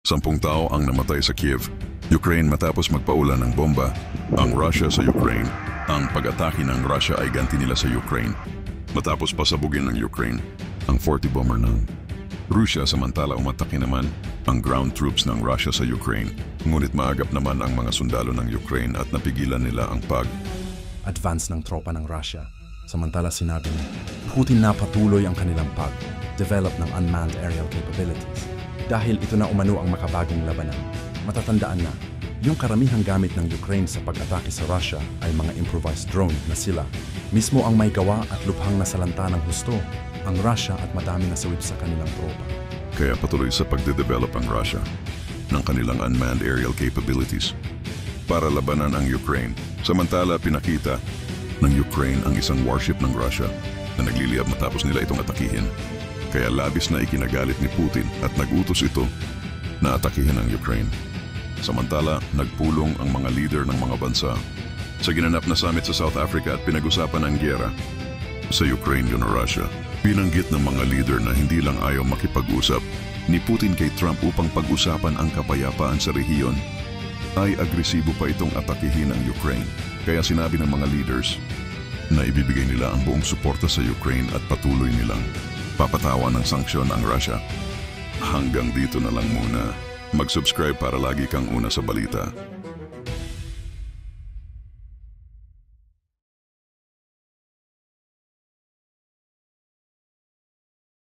10 tao ang namatay sa Kiev, Ukraine matapos magpaulan ng bomba. Ang Russia sa Ukraine. Ang pag-atake ng Russia ay ganti nila sa Ukraine. Matapos pasabugin ng Ukraine ang 40 bomber ng Russia, samantala umatake naman ang ground troops ng Russia sa Ukraine. Ngunit maagap naman ang mga sundalo ng Ukraine at napigilan nila ang advance ng tropa ng Russia. Samantala sinabi ni Putin na patuloy ang kanilang pag-develop ng unmanned aerial capabilities. Dahil ito na umano ang makabagong labanan, matatandaan na yung karamihang gamit ng Ukraine sa pag-atake sa Russia ay mga improvised drone na sila mismo ang may gawa at lubhang nasalanta ng husto ang Russia at madami na sawib sa kanilang tropa. Kaya patuloy sa pagde-develop ang Russia ng kanilang unmanned aerial capabilities para labanan ang Ukraine. Samantala pinakita ng Ukraine ang isang warship ng Russia na nagliliyab matapos nila itong atakihin. Kaya labis na ikinagalit ni Putin at nagutos ito na atakihin ang Ukraine. Samantala, nagpulong ang mga leader ng mga bansa sa ginanap na summit sa South Africa at pinag-usapan ang giyera sa Ukraine o Russia. Binanggit ng mga leader na hindi lang ayaw makipag-usap ni Putin kay Trump upang pag-usapan ang kapayapaan sa rehiyon, ay agresibo pa itong atakihin ang Ukraine. Kaya sinabi ng mga leaders na ibibigay nila ang buong suporta sa Ukraine at patuloy nilang papatawan ng sanksyon ang Russia. Hanggang dito na lang muna. Mag-subscribe para lagi kang una sa balita.